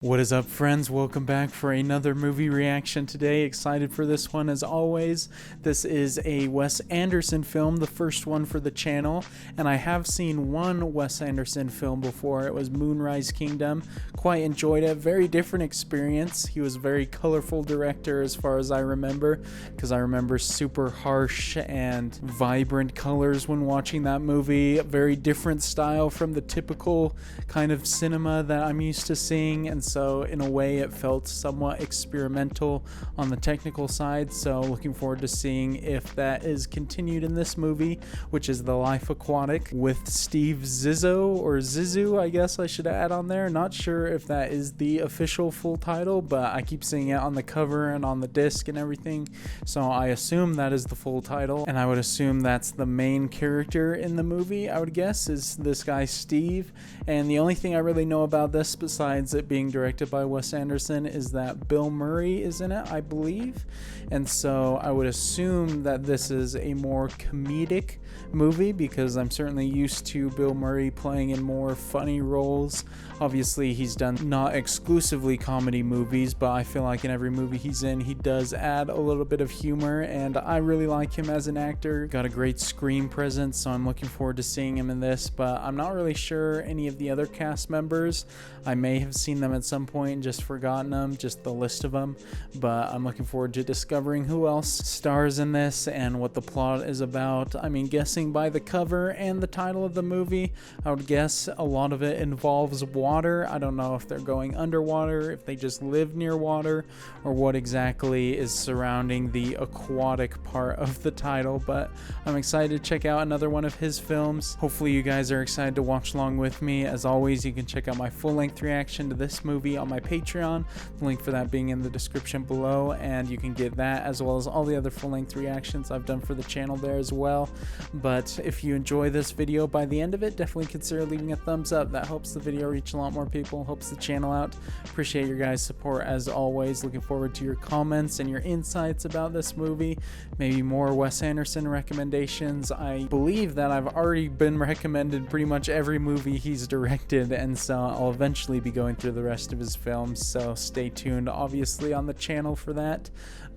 What is up, friends? Welcome back for another movie reaction today. Excited for this one as always. This is a Wes Anderson film, the first one for the channel, and I have seen one Wes Anderson film before. It was Moonrise Kingdom. Quite enjoyed it. Very different experience. He was a very colorful director as far as I remember, because I remember super harsh and vibrant colors when watching that movie. A very different style from the typical kind of cinema that I'm used to seeing, and so in a way it felt somewhat experimental on the technical side. So looking forward to seeing if that is continued in this movie, which is the Life Aquatic with Steve Zissou, or Zissou I guess I should add on there. Not sure if that is the official full title, but I keep seeing it on the cover and on the disc and everything, so I assume that is the full title, and I would assume that's the main character in the movie. I would guess is this guy Steve, and the only thing I really know about this besides it being directed by Wes Anderson is that Bill Murray is in it, I believe, and so I would assume that this is a more comedic movie, because I'm certainly used to Bill Murray playing in more funny roles. Obviously he's done not exclusively comedy movies, but I feel like in every movie he's in he does add a little bit of humor, and I really like him as an actor. Got a great screen presence, so I'm looking forward to seeing him in this, but I'm not really sure any of the other cast members. I may have seen them at some point and just forgotten them, just the list of them, but I'm looking forward to discovering who else stars in this and what the plot is about. I mean, guessing by the cover and the title of the movie, I would guess a lot of it involves water. I don't know if they're going underwater, if they just live near water, or what exactly is surrounding the aquatic part of the title, but I'm excited to check out another one of his films. Hopefully you guys are excited to watch along with me. As always, you can check out my full-length reaction to this movie on my Patreon, the link for that being in the description below, and you can get that as well as all the other full-length reactions I've done for the channel there as well. But if you enjoy this video by the end of it, definitely consider leaving a thumbs up. That helps the video reach a lot more people, helps the channel out. Appreciate your guys' support as always. Looking forward to your comments and your insights about this movie, maybe more Wes Anderson recommendations. I believe that I've already been recommended pretty much every movie he's directed, and so I'll eventually be going through the rest of his films, so stay tuned obviously on the channel for that.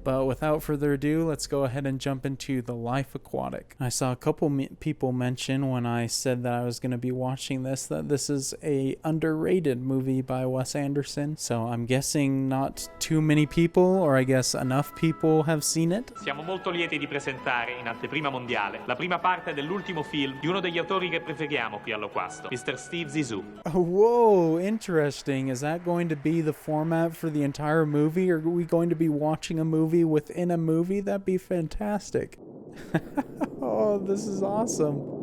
But without further ado, let's go ahead and jump into the Life Aquatic. I saw a couple people mention when I said that I was going to be watching this that this is a underrated movie by Wes Anderson, so I'm guessing not too many people, or I guess enough people, have seen it. Siamo molto lieti di presentare in anteprima mondiale la prima parte dell'ultimo film di uno degli autori che preferiamo qui all'Oquasto, Mr. Steve Zissou. Whoa, interesting. Is that going to be the format for the entire movie, or are we going to be watching a movie within a movie? That'd be fantastic. Oh, this is awesome.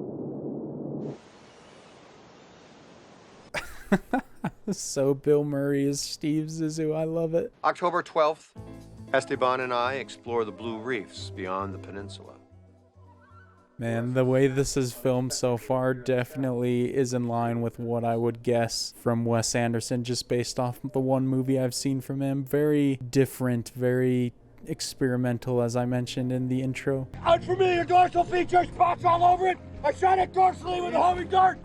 So Bill Murray is Steve Zissou. I love it. October 12th, Esteban and I explore the blue reefs beyond the peninsula. Man, the way this is filmed so far definitely is in line with what I would guess from Wes Anderson, just based off the one movie I've seen from him. Very different, very experimental, as I mentioned in the intro. Out for me, your dorsal feature, spots all over it. I shot it dorsally with a homing dart.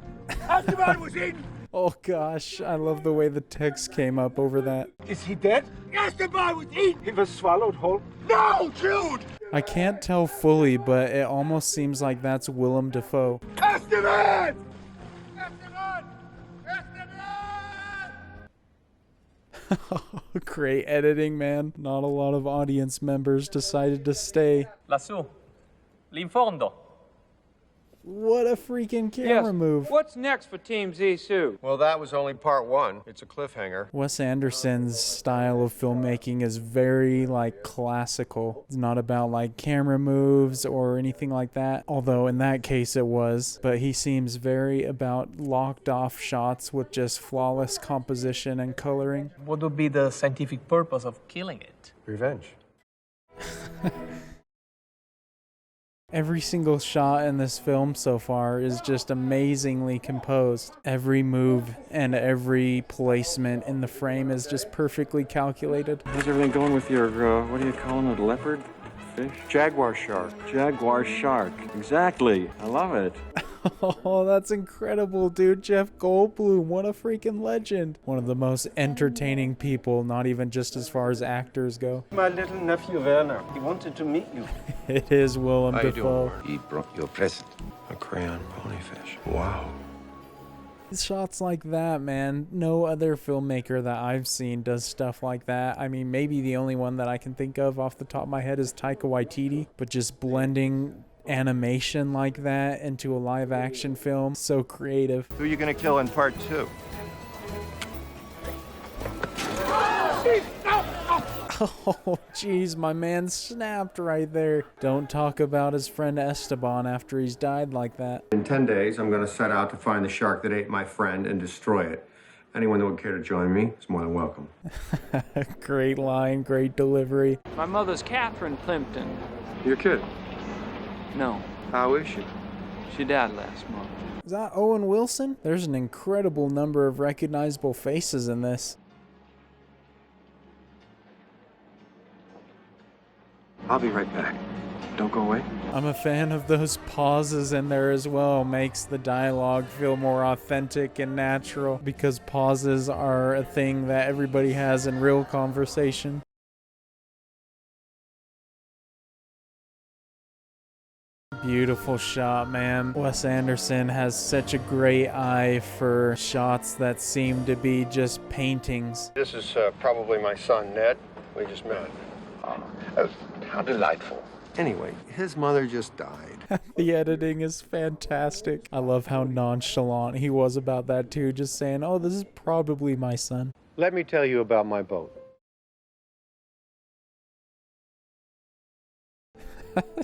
Esteban was eaten. Oh gosh, I love the way the text came up over that. Is he dead? Esteban was eaten. He was swallowed whole. No, Jude! I can't tell fully, but it almost seems like that's Willem Dafoe. Esteban! Esteban! Esteban! Great editing, man. Not a lot of audience members decided to stay. Lassù, lì in fondo. What a freaking camera move. What's next for Team Zissou? Well, that was only part one. It's a cliffhanger. Wes Anderson's style of filmmaking is very classical. It's not about camera moves or anything like that, although in that case it was, but he seems very about locked off shots with just flawless composition and coloring. What would be the scientific purpose of killing it? Revenge. Every single shot in this film so far is just amazingly composed. Every move and every placement in the frame is just perfectly calculated. How's everything going with your, what do you call them, a leopard? Fish? Jaguar shark. Jaguar shark. Exactly. I love it. Oh, that's incredible, dude. Jeff Goldblum, what a freaking legend. One of the most entertaining people, not even just as far as actors go. My little nephew Werner, he wanted to meet you. It is Willem Dafoe. He brought you a present. A crayon ponyfish. Wow. Shots like that, man. No other filmmaker that I've seen does stuff like that. I mean, maybe the only one that I can think of off the top of my head is Taika Waititi, but just blending animation like that into a live action film, so creative. Who are you gonna kill in part 2? Oh, jeez, my man snapped right there. Don't talk about his friend Esteban after he's died like that. In 10 days, I'm gonna set out to find the shark that ate my friend and destroy it. Anyone that would care to join me is more than welcome. Great line, great delivery. My mother's Catherine Plimpton. Your kid? No, How is she? she died last month. Is that Owen Wilson? There's an incredible number of recognizable faces in this. I'll be right back. Don't go away. I'm a fan of those pauses in there as well. Makes the dialogue feel more authentic and natural because pauses are a thing that everybody has in real conversation. Beautiful shot, man. Wes Anderson has such a great eye for shots that seem to be just paintings. This is probably my son, Ned. We just met. How delightful. Anyway, his mother just died. The editing is fantastic. I love how nonchalant he was about that too, just saying, oh, this is probably my son. Let me tell you about my boat.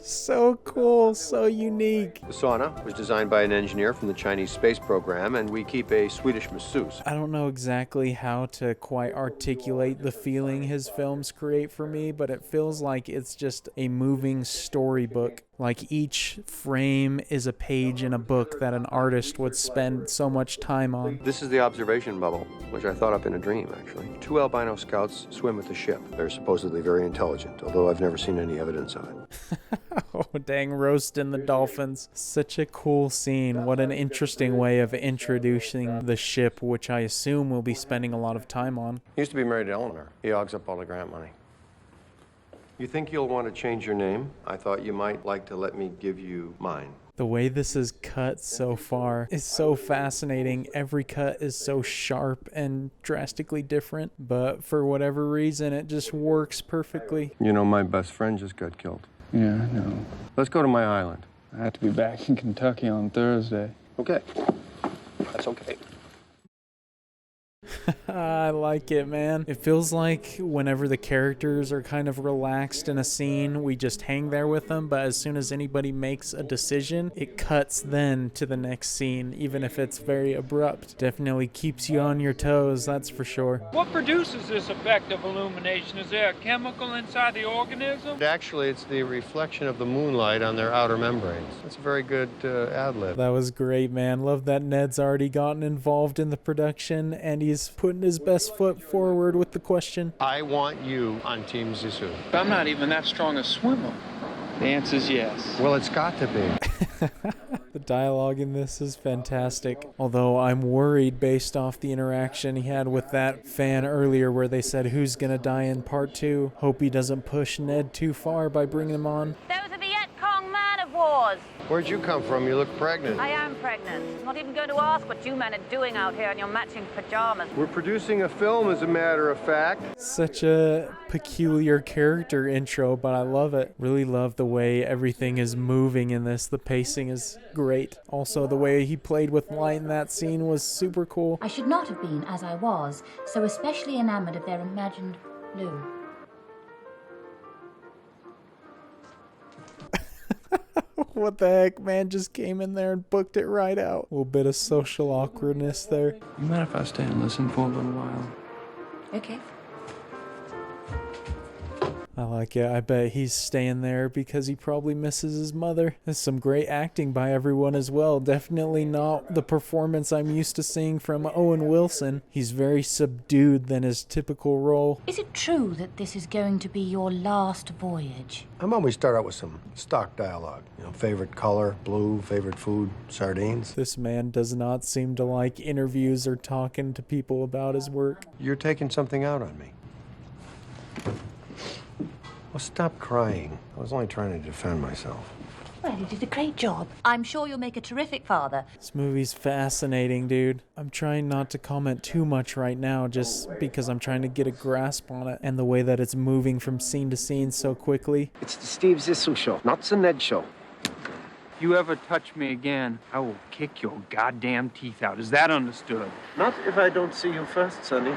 So cool, so unique. The sauna was designed by an engineer from the Chinese space program, and we keep a Swedish masseuse. I don't know exactly how to quite articulate the feeling his films create for me, but it feels like it's just a moving storybook. Like each frame is a page in a book that an artist would spend so much time on. This is the observation bubble, which I thought up in a dream, actually. 2 albino scouts swim with the ship. They're supposedly very intelligent, although I've never seen any evidence of it. Oh, dang, roasting the dolphins. Such a cool scene. What an interesting way of introducing the ship, which I assume we'll be spending a lot of time on. He used to be married to Eleanor. He hogs up all the grant money. You think you'll want to change your name? I thought you might like to let me give you mine. The way this is cut so far is so fascinating. Every cut is so sharp and drastically different, but for whatever reason, it just works perfectly. You know, my best friend just got killed. Yeah, I know. Let's go to my island. I have to be back in Kentucky on Thursday. Okay. That's okay. I like it, man. It feels like whenever the characters are kind of relaxed in a scene, we just hang there with them, but as soon as anybody makes a decision, it cuts then to the next scene, even if it's very abrupt. Definitely keeps you on your toes, that's for sure. What produces this effect of illumination? Is there a chemical inside the organism? Actually, it's the reflection of the moonlight on their outer membranes. That's a very good ad-lib. That was great, man. Love that Ned's already gotten involved in the production, and he's putting his best foot forward with the question. I want you on Team Zissou. I'm not even that strong a swimmer. The answer's yes. Well, it's got to be. The dialogue in this is fantastic, although I'm worried based off the interaction he had with that fan earlier where they said who's gonna die in part 2. Hope he doesn't push Ned too far by bringing him on. Those are the Viet Cong man of wars. Where'd you come from? You look pregnant. I am pregnant. Not even going to ask what you men are doing out here in your matching pajamas. We're producing a film, as a matter of fact. Such a peculiar character intro, but I love it. Really love the way everything is moving in this. The pacing is great. Also, the way he played with light in that scene was super cool. I should not have been, as I was, so especially enamored of their imagined blue. What the heck, man, just came in there and booked it right out. A little bit of social awkwardness there. You mind if I stay and listen for a little while? Okay. I like it. I bet he's staying there because he probably misses his mother. There's some great acting by everyone as well. Definitely not the performance I'm used to seeing from Owen Wilson. He's very subdued than his typical role. Is it true that this is going to be your last voyage? I'm always start out with some stock dialogue. You know, favorite color, blue, favorite food, sardines. This man does not seem to like interviews or talking to people about his work. You're taking something out on me. Well, stop crying. I was only trying to defend myself. Well, you did a great job. I'm sure you'll make a terrific father. This movie's fascinating, dude. I'm trying not to comment too much right now just because I'm trying to get a grasp on it and the way that it's moving from scene to scene so quickly. It's the Steve Zissou show, not the Ned show. If you ever touch me again, I will kick your goddamn teeth out. Is that understood? Not if I don't see you first, Sonny.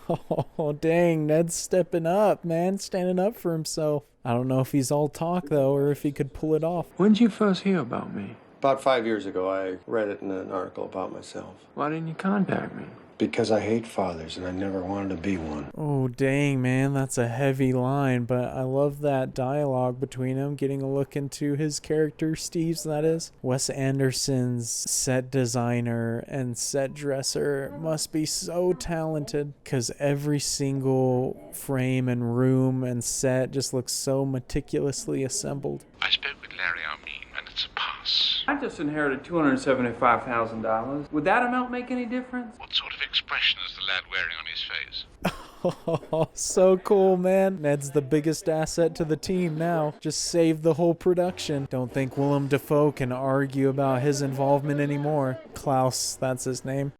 Oh, dang, Ned's stepping up, man, standing up for himself. I don't know if he's all talk, though, or if he could pull it off. When did you first hear about me? About 5 years ago, I read it in an article about myself. Why didn't you contact me? Because I hate fathers and I never wanted to be one. Oh, dang, man, that's a heavy line, but I love that dialogue between them, getting a look into his character, Steve's, that is. Wes Anderson's set designer and set dresser must be so talented, because every single frame and room and set just looks so meticulously assembled. I spoke with Larry Armin, and it's a pass. I just inherited $275,000. Would that amount make any difference? What sort of expression is the lad wearing on his face? Oh, so cool, man. Ned's the biggest asset to the team now. Just saved the whole production. Don't think Willem Dafoe can argue about his involvement anymore. Klaus, that's his name.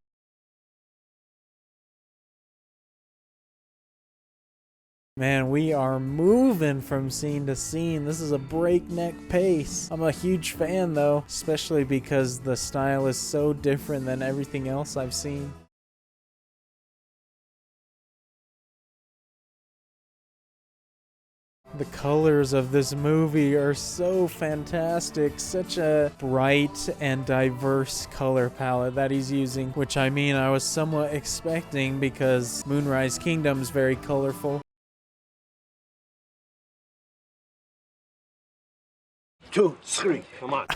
Man, we are moving from scene to scene. This is a breakneck pace. I'm a huge fan, though, especially because the style is so different than everything else I've seen. The colors of this movie are so fantastic. Such a bright and diverse color palette that he's using, which I mean I was somewhat expecting because Moonrise Kingdom's very colorful. 2, 3, come on.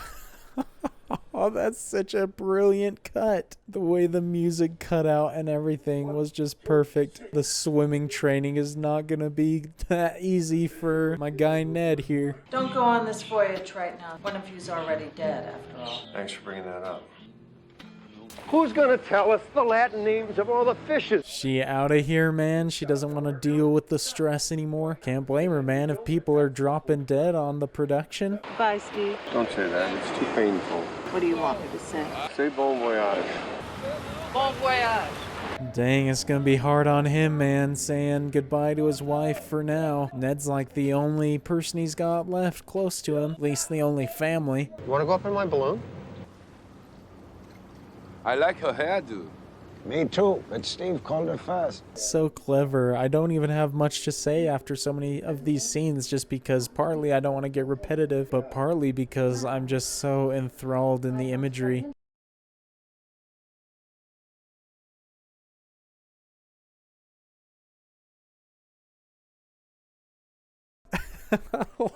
Oh, that's such a brilliant cut. The way the music cut out and everything was just perfect. The swimming training is not gonna be that easy for my guy Ned here. Don't go on this voyage right now. One of you's already dead, after all. Thanks for bringing that up. Who's gonna tell us the Latin names of all the fishes? She out of here, man. She doesn't want to deal with the stress anymore. Can't blame her, man, if people are dropping dead on the production. Bye, Steve. Don't say that. It's too painful. What do you want me to say? Say bon voyage. Bon voyage. Dang, it's gonna be hard on him, man, saying goodbye to his wife for now. Ned's like the only person he's got left close to him, at least the only family. You want to go up in my balloon? I like her hairdo. Me too, but Steve called her first. So clever. I don't even have much to say after so many of these scenes, just because partly I don't want to get repetitive, but partly because I'm just so enthralled in the imagery.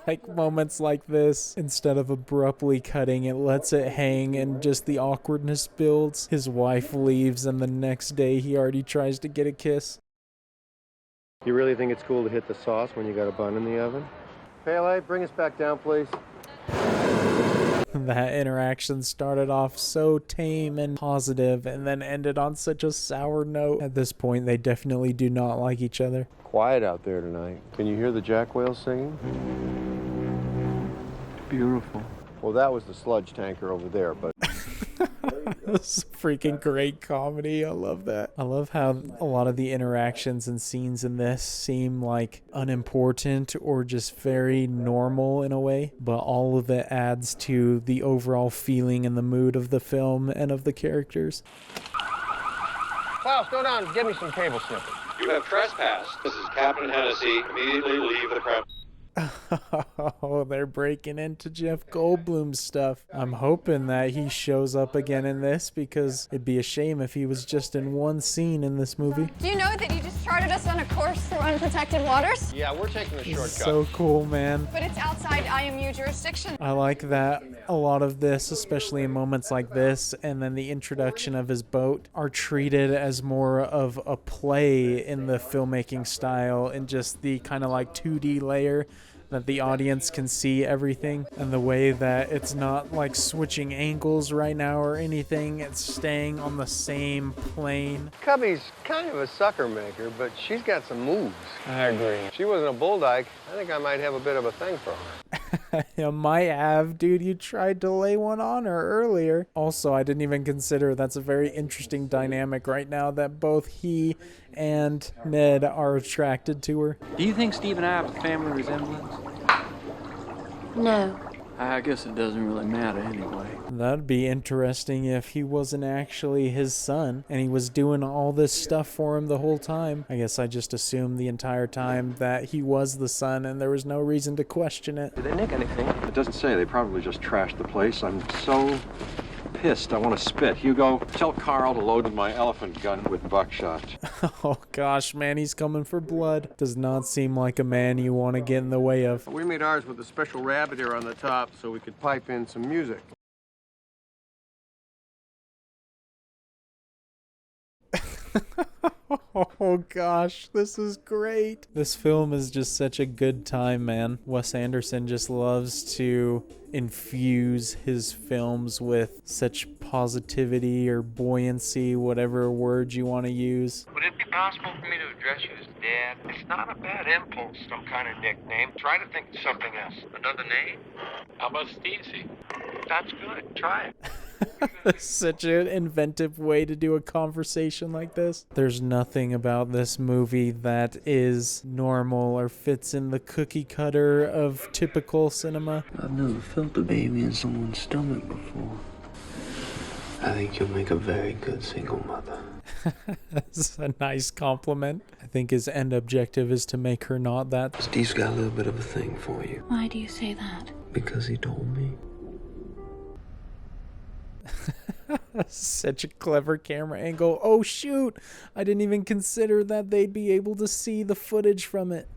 Like moments like this, instead of abruptly cutting, it lets it hang and just the awkwardness builds. His wife leaves and the next day he already tries to get a kiss. You really think it's cool to hit the sauce when you got a bun in the oven? Pele, bring us back down, please. That interaction started off so tame and positive and then ended on such a sour note. At this point, they definitely do not like each other. Quiet out there tonight. Can you hear the jack whales singing? Beautiful. Well, that was the sludge tanker over there, but... This is freaking great comedy. I love that. I love how a lot of the interactions and scenes in this seem like unimportant or just very normal in a way, but all of it adds to the overall feeling and the mood of the film and of the characters. Klaus, go down and get me some cable snippets. You have trespassed. This is Captain Hennessy. Immediately leave the premises. Oh, they're breaking into Jeff Goldblum's stuff. I'm hoping that he shows up again in this because it'd be a shame if he was just in one scene in this movie. Do you know that you just charted us on a course through unprotected waters. Yeah, we're taking the This is shortcut. so cool, man. But it's outside IMU jurisdiction. I like that a lot of this, especially in moments like this, and then the introduction of his boat, are treated as more of a play in the filmmaking style and just the kind of like 2D layer that the audience can see everything, and the way that it's not like switching angles right now or anything, it's staying on the same plane. Cubby's kind of a sucker maker, but she's got some moves. I agree. If she wasn't a bull dyke, I think I might have a bit of a thing for her. You might have, dude. You tried to lay one on her earlier. Also, I didn't even consider that's a very interesting dynamic right now that both he and Ned are attracted to her. Do you think Steve and I have a family resemblance? No. I guess it doesn't really matter anyway. That'd be interesting if he wasn't actually his son and he was doing all this stuff for him the whole time. I guess I just assumed the entire time that he was the son and there was no reason to question it. Did they nick anything? It doesn't say. They probably just trashed the place. I'm so pissed. I want to spit. Hugo, tell Carl to load my elephant gun with buckshot. Oh gosh, man, he's coming for blood. Does not seem like a man you want to get in the way of. We made ours with a special rabbit ear on the top so we could pipe in some music. Oh gosh, this is great. This film is just such a good time, man. Wes Anderson just loves to infuse his films with such positivity or buoyancy, whatever word you want to use. Would it be possible for me to address you as Dad? It's not a bad impulse, some kind of nickname. Try to think of something else. Another name? How about Stevesy? That's good. Try it. Such an inventive way to do a conversation like this. There's nothing about this movie that is normal or fits in the cookie cutter of typical cinema. I've never felt a baby in someone's stomach before. I think you'll make a very good single mother. That's a nice compliment. I think his end objective is to make her not that. Steve's got a little bit of a thing for you. Why do you say that? Because he told me. Such a clever camera angle. Oh shoot! I didn't even consider that they'd be able to see the footage from it.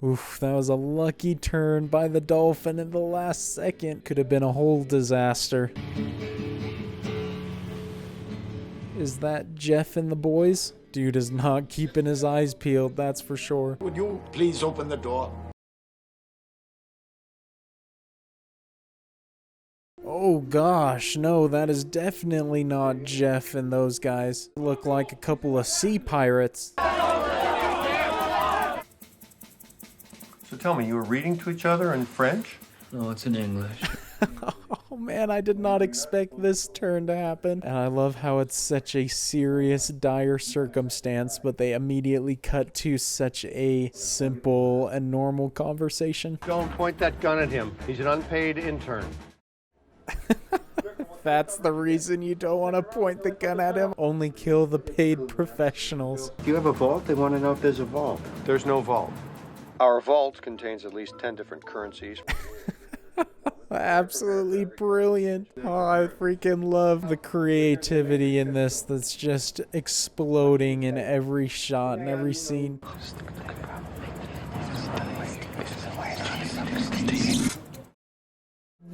Oof, that was a lucky turn by the dolphin in the last second. Could have been a whole disaster. Is that Jeff and the boys? Dude is not keeping his eyes peeled, that's for sure. Would you please open the door? Oh gosh, no, that is definitely not Jeff and those guys. Look like a couple of sea pirates. So tell me, you were reading to each other in French? No, it's in English. Oh man, I did not expect this turn to happen. And I love how it's such a serious, dire circumstance, but they immediately cut to such a simple and normal conversation. Don't point that gun at him. He's an unpaid intern. That's the reason you don't want to point the gun at him. Only kill the paid professionals. Do you have a vault? They want to know if there's a vault. There's no vault. Our vault contains at least 10 different currencies. Absolutely brilliant. Oh, I freaking love the creativity in this that's just exploding in every shot and every scene.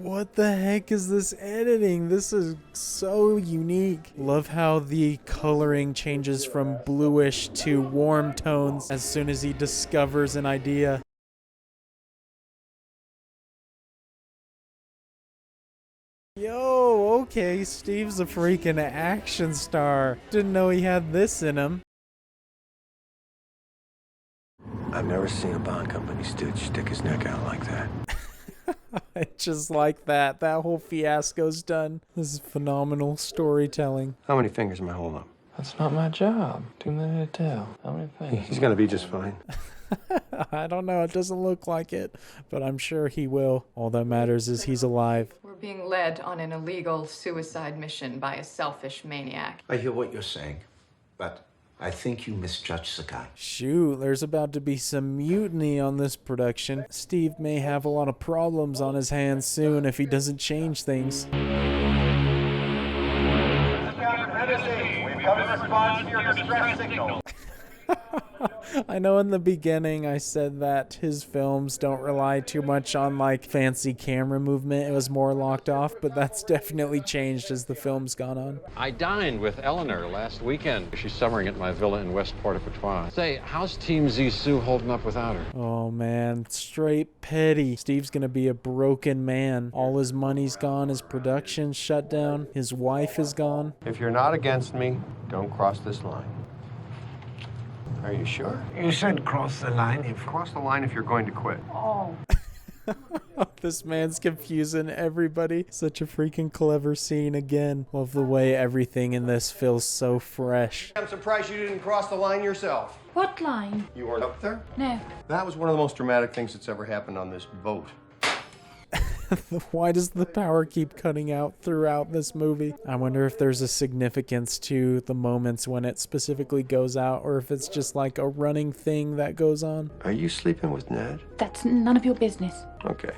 What the heck is this editing? This is so unique. Love how the coloring changes from bluish to warm tones as soon as he discovers an idea. Yo, okay, Steve's a freaking action star. Didn't know he had this in him. I've never seen a Bond company stooge stick his neck out like that. Just like that. That whole fiasco's done. This is phenomenal storytelling. How many fingers am I holding up? That's not my job. Too many to tell. How many things? He's gonna be just fine. I don't know. It doesn't look like it, but I'm sure he will. All that matters is he's alive. We're being led on an illegal suicide mission by a selfish maniac. I hear what you're saying, but I think you misjudged the guy. Shoot, there's about to be some mutiny on this production. Steve may have a lot of problems on his hands soon if he doesn't change things. We've come in response to your distress signal. I know in the beginning I said that his films don't rely too much on like fancy camera movement. It was more locked off, but that's definitely changed as the film's gone on. I dined with Eleanor last weekend. She's summering at my villa in West Port-au-Prince. Say, how's Team Zissou holding up without her? Oh man, straight petty. Steve's gonna be a broken man. All his money's gone, his production's shut down, his wife is gone. If you're not against me, don't cross this line. Are you sure? You said cross the line if... Cross the line if you're going to quit. Oh. This man's confusing everybody. Such a freaking clever scene again. Love the way everything in this feels so fresh. I'm surprised you didn't cross the line yourself. What line? You weren't up there? No. That was one of the most dramatic things that's ever happened on this boat. Why does the power keep cutting out throughout this movie? I wonder if there's a significance to the moments when it specifically goes out, or if it's just like a running thing that goes on. Are you sleeping with Ned? That's none of your business. Okay.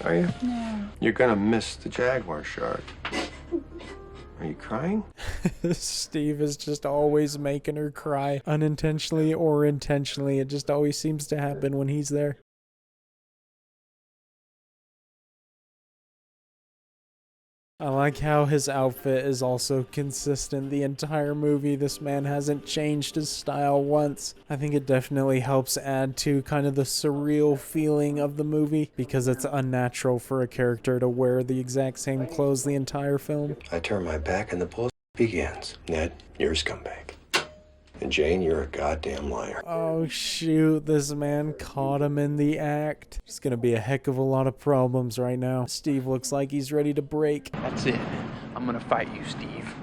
Are you? No. You're gonna miss the jaguar shark. Are you crying? Steve is just always making her cry, unintentionally or intentionally. It just always seems to happen when he's there. I like how his outfit is also consistent the entire movie. This man hasn't changed his style once. I think it definitely helps add to kind of the surreal feeling of the movie, because it's unnatural for a character to wear the exact same clothes the entire film. I turn my back and the bull begins. Ned, you're a scumbag. And Jane, you're a goddamn liar. Oh shoot, this man caught him in the act. There's gonna be a heck of a lot of problems right now. Steve looks like he's ready to break. That's it. I'm gonna fight you, Steve.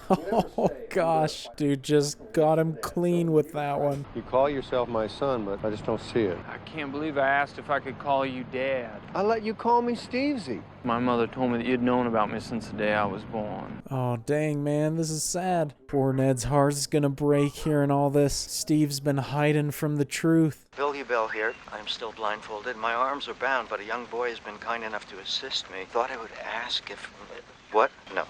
Oh gosh, dude just got him clean with that one. You call yourself my son, but I just don't see it. I can't believe I asked if I could call you Dad. I let you call me Stevesy. My mother told me that you'd known about me since the day I was born. Oh dang man, this is sad. Poor Ned's heart's gonna break hearing all this. Steve's been hiding from the truth. Billy Bell here. I'm still blindfolded. My arms are bound, but a young boy has been kind enough to assist me. Thought I would ask if... What? No.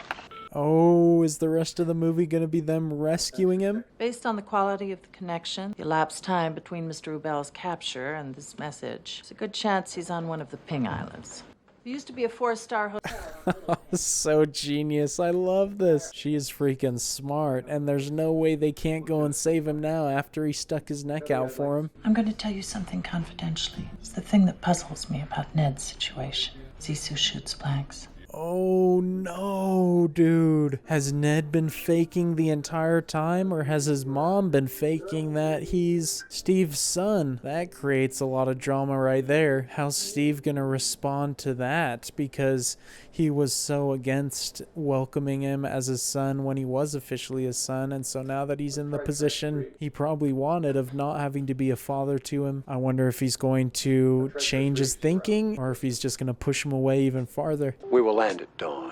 Oh, is the rest of the movie gonna be them rescuing him? Based on the quality of the connection, the elapsed time between Mr. Ubell's capture and this message, there's a good chance he's on one of the Ping Islands. There used to be a 4-star hotel. So genius. I love this. She is freaking smart, and there's no way they can't go and save him now after he stuck his neck out for him. I'm going to tell you something confidentially. It's the thing that puzzles me about Ned's situation. Zissou shoots blanks. Oh no, dude. Has Ned been faking the entire time, or has his mom been faking that he's Steve's son? That creates a lot of drama right there. How's Steve gonna respond to that? Because he was so against welcoming him as his son when he was officially his son, and so now that he's in the position he probably wanted of not having to be a father to him, I wonder if he's going to change his thinking, or if he's just gonna push him away even farther. We will land at dawn.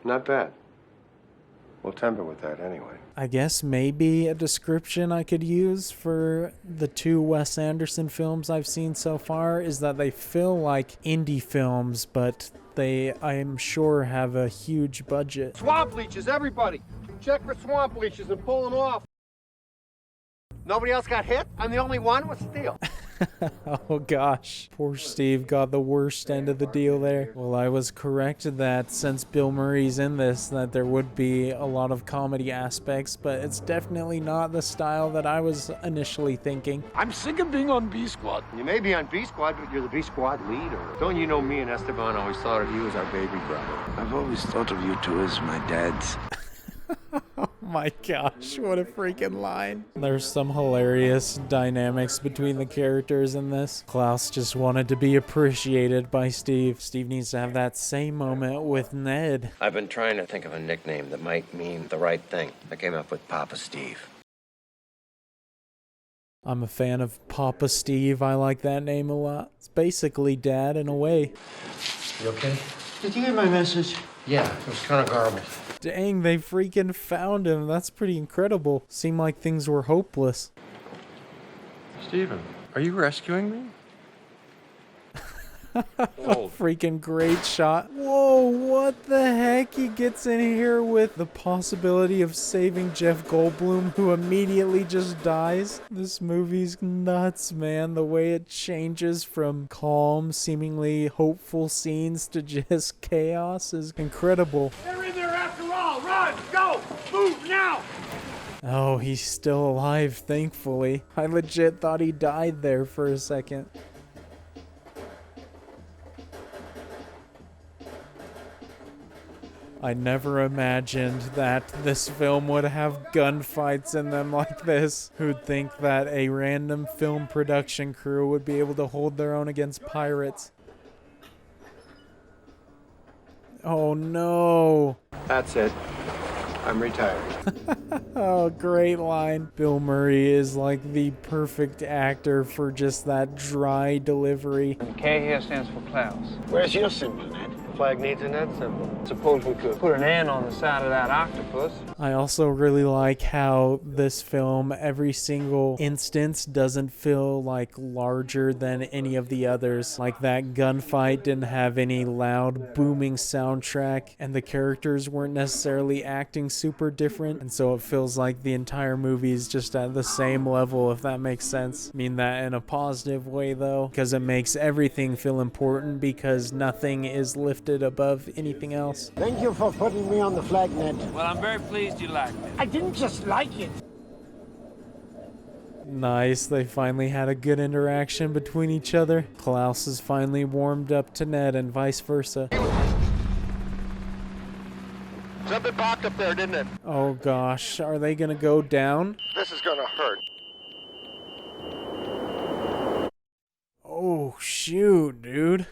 Not bad. We'll temper with that anyway. I guess maybe a description I could use for the two Wes Anderson films I've seen so far is that they feel like indie films, but they, I'm sure, have a huge budget. Swamp leeches, everybody! Check for swamp leeches and pull them off. Nobody else got hit? I'm the only one? What's the deal? Oh gosh, poor Steve got the worst end of the deal there. Well, I was correct that since Bill Murray's in this, that there would be a lot of comedy aspects, but it's definitely not the style that I was initially thinking. I'm sick of being on B Squad. You may be on B Squad, but you're the B Squad leader. Don't you know me and Esteban always thought of you as our baby brother? I've always thought of you two as my dads. Oh my gosh, what a freaking line. There's some hilarious dynamics between the characters in this. Klaus just wanted to be appreciated by Steve. Steve needs to have that same moment with Ned. I've been trying to think of a nickname that might mean the right thing. I came up with Papa Steve. I'm a fan of Papa Steve. I like that name a lot. It's basically Dad in a way. You okay? Did you get my message? Yeah, it was kind of garbled. Dang, they freaking found him. That's pretty incredible. Seemed like things were hopeless. Steven, are you rescuing me? Freaking great shot. Whoa, what the heck? He gets in here with the possibility of saving Jeff Goldblum, who immediately just dies. This movie's nuts, man. The way it changes from calm, seemingly hopeful scenes to just chaos is incredible. They're in there after all. Run, go, move now. Oh, he's still alive, thankfully. I legit thought he died there for a second. I never imagined that this film would have gunfights in them like this. Who'd think that a random film production crew would be able to hold their own against pirates? Oh no! That's it. I'm retired. Oh, great line. Bill Murray is like the perfect actor for just that dry delivery. K here stands for Klaus. Where's your symbol, Ned? Flag needs a Ned symbol. Suppose we could Put an N on the side of that octopus. I also really like how this film, every single instance, doesn't feel like larger than any of the others. Like that gunfight didn't have any loud booming soundtrack, and the characters weren't necessarily acting super different, and so it feels like the entire movie is just at the same level, if that makes sense. I mean that in a positive way though, because it makes everything feel important, because nothing is lifted above anything else. Thank you for putting me on the flag, Ned. Well, I'm very pleased you liked it. I didn't just like it. Nice, they finally had a good interaction between each other. Klaus is finally warmed up to Ned and vice versa. Something popped up there, didn't it? Oh gosh, are they gonna go down? This is gonna hurt. Oh shoot, dude.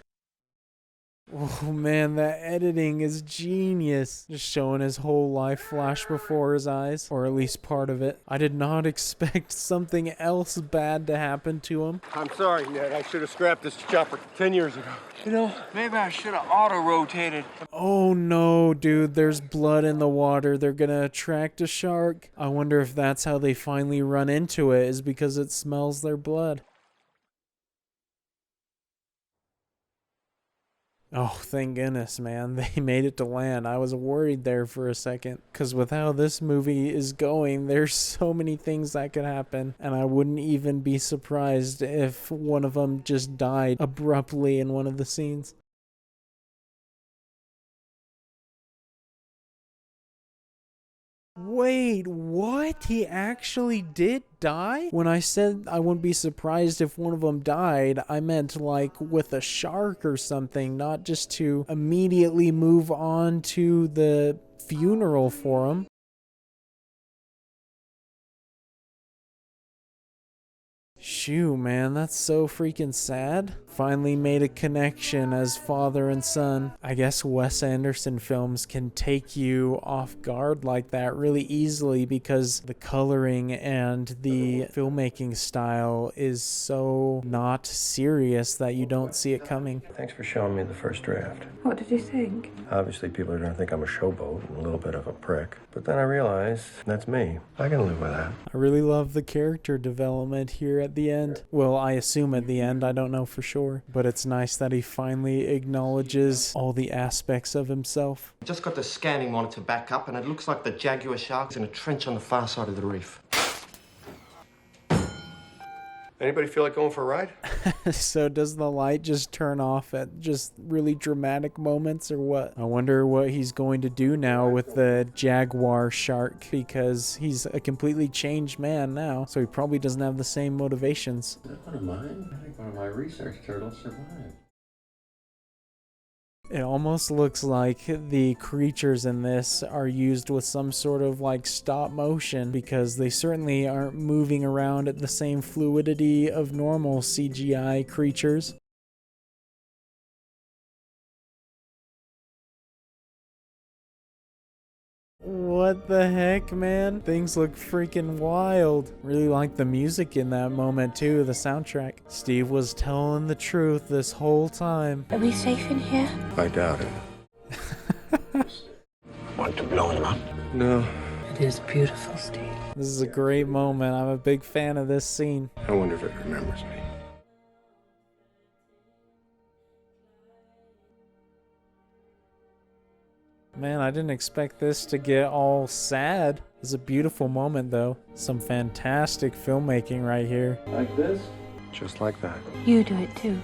Oh man, that editing is genius. Just showing his whole life flash before his eyes, or at least part of it. I did not expect something else bad to happen to him. I'm sorry, Ned. I should have scrapped this chopper 10 years ago. You know, maybe I should have auto-rotated. Oh no, dude, there's blood in the water. They're gonna attract a shark. I wonder if that's how they finally run into it, is because it smells their blood. Oh, thank goodness, man. They made it to land. I was worried there for a second, because with how this movie is going, there's so many things that could happen, and I wouldn't even be surprised if one of them just died abruptly in one of the scenes. Wait, what? He actually did die? When I said I wouldn't be surprised if one of them died, I meant like with a shark or something, not just to immediately move on to the funeral for him. Shoo, man, that's so freaking sad. Finally made a connection as father and son. I guess Wes Anderson films can take you off guard like that really easily because the coloring and the filmmaking style is so not serious that you don't see it coming. Thanks for showing me the first draft. What did you think? Obviously, people are going to think I'm a showboat and a little bit of a prick. But then I realized that's me. I can live with that. I really love the character development here at the end. Well, I assume at the end, I don't know for sure. But it's nice that he finally acknowledges all the aspects of himself. Just got the scanning monitor back up and it looks like the jaguar shark's in a trench on the far side of the reef. Anybody feel like going for a ride? So does the light just turn off at just really dramatic moments or what? I wonder what he's going to do now with the jaguar shark, because he's a completely changed man now, so he probably doesn't have the same motivations. Is that one of mine? I think one of my research turtles survived. It almost looks like the creatures in this are used with some sort of like stop motion, because they certainly aren't moving around at the same fluidity of normal CGI creatures. What the heck, man? Things look freaking wild. Really like the music in that moment too, the soundtrack. Steve was telling the truth this whole time. Are we safe in here? I doubt it. Want to blow him up? No. It is beautiful, Steve. This is a great moment. I'm a big fan of this scene. I wonder if it remembers me. Man, I didn't expect this to get all sad. It's a beautiful moment, though. Some fantastic filmmaking right here. Like this? Just like that. You do it too.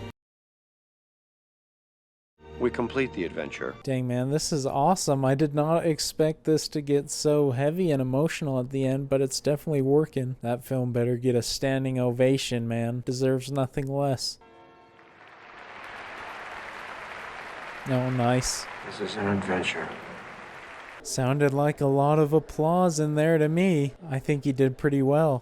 We complete the adventure. Dang, man, this is awesome. I did not expect this to get so heavy and emotional at the end, but it's definitely working. That film better get a standing ovation, man. Deserves nothing less. Oh, nice. This is an adventure. Sounded like a lot of applause in there to me. I think he did pretty well.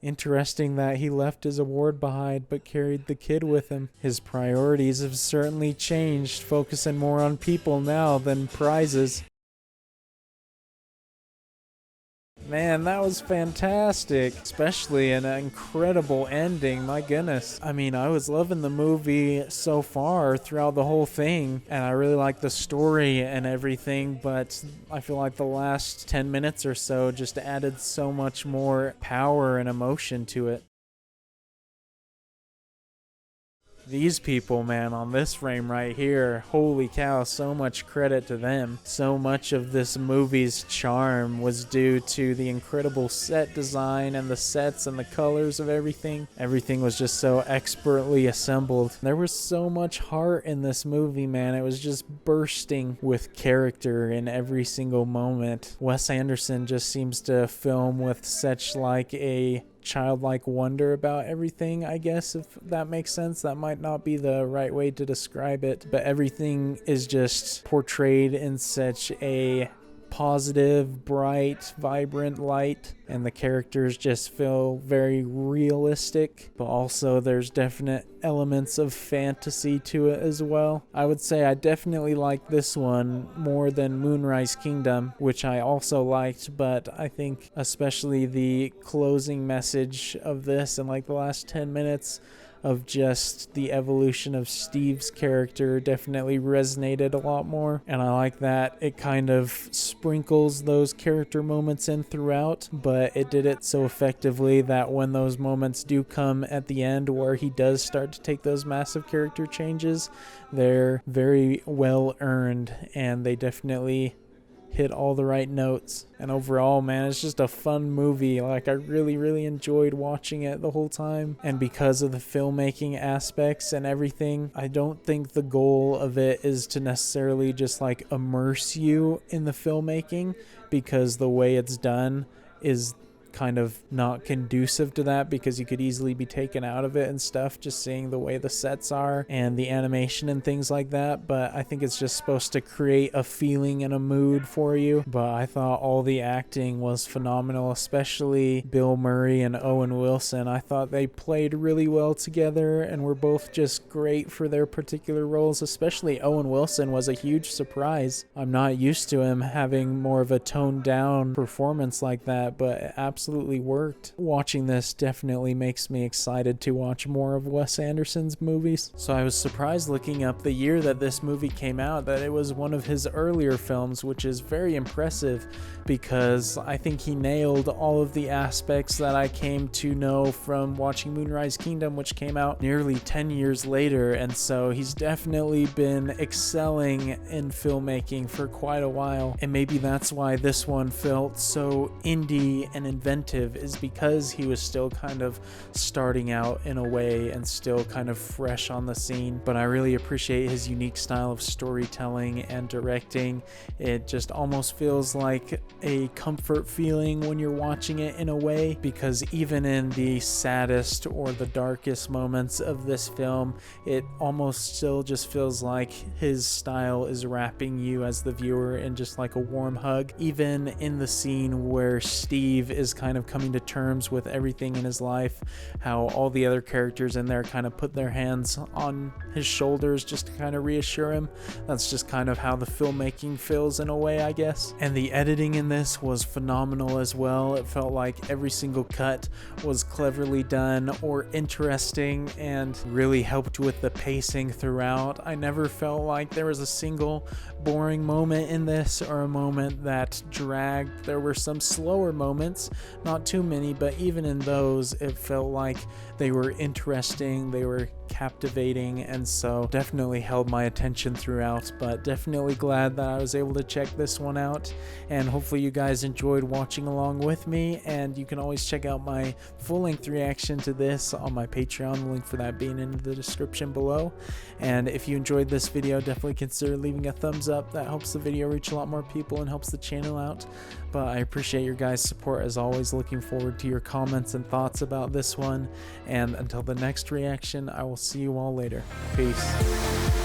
Interesting that he left his award behind but carried the kid with him. His priorities have certainly changed, focusing more on people now than prizes. Man, that was fantastic, especially an incredible ending, my goodness. I mean, I was loving the movie so far throughout the whole thing, and I really like the story and everything, but I feel like the last 10 minutes or so just added so much more power and emotion to it. These people, man, on this frame right here, holy cow, so much credit to them. So much of this movie's charm was due to the incredible set design and the sets and the colors of everything. Everything was just so expertly assembled. There was so much heart in this movie, man. It was just bursting with character in every single moment. Wes Anderson just seems to film with such like a childlike wonder about everything, I guess, if that makes sense. That might not be the right way to describe it, but everything is just portrayed in such a positive, bright, vibrant light, and the characters just feel very realistic, but also there's definite elements of fantasy to it as well. I would say I definitely like this one more than Moonrise Kingdom, which I also liked, but I think especially the closing message of this and like the last 10 minutes of just the evolution of Steve's character definitely resonated a lot more, and I like that it kind of sprinkles those character moments in throughout, but it did it so effectively that when those moments do come at the end where he does start to take those massive character changes, they're very well earned, and they definitely hit all the right notes. And overall, man, it's just a fun movie. Like, I really enjoyed watching it the whole time, and because of the filmmaking aspects and everything, I don't think the goal of it is to necessarily just like immerse you in the filmmaking, because the way it's done is kind of not conducive to that, because you could easily be taken out of it and stuff, just seeing the way the sets are and the animation and things like that. But I think it's just supposed to create a feeling and a mood for you. But I thought all the acting was phenomenal, especially Bill Murray and Owen Wilson. I thought they played really well together and were both just great for their particular roles. Especially Owen Wilson was a huge surprise. I'm not used to him having more of a toned down performance like that, but it absolutely worked. Watching this definitely makes me excited to watch more of Wes Anderson's movies. So I was surprised looking up the year that this movie came out that it was one of his earlier films, which is very impressive, because I think he nailed all of the aspects that I came to know from watching Moonrise Kingdom, which came out nearly 10 years later. And so he's definitely been excelling in filmmaking for quite a while, and maybe that's why this one felt so indie and inventive, is because he was still kind of starting out in a way and still kind of fresh on the scene. But I really appreciate his unique style of storytelling and directing. It just almost feels like a comfort feeling when you're watching it in a way, because even in the saddest or the darkest moments of this film, it almost still just feels like his style is wrapping you as the viewer in just like a warm hug. Even in the scene where Steve is kind of coming to terms with everything in his life, how all the other characters in there kind of put their hands on his shoulders just to kind of reassure him. That's just kind of how the filmmaking feels in a way, I guess. And the editing in this was phenomenal as well. It felt like every single cut was cleverly done or interesting and really helped with the pacing throughout. I never felt like there was a single boring moment in this or a moment that dragged. There were some slower moments, not too many, but even in those, it felt like they were interesting, they were captivating, and so definitely held my attention throughout. But definitely glad that I was able to check this one out, and hopefully you guys enjoyed watching along with me. And you can always check out my full-length reaction to this on my Patreon, the link for that being in the description below. And if you enjoyed this video, definitely consider leaving a thumbs up. That helps the video reach a lot more people and helps the channel out. But I appreciate your guys' support as always. Looking forward to your comments and thoughts about this one, and until the next reaction, I will see you all later. Peace.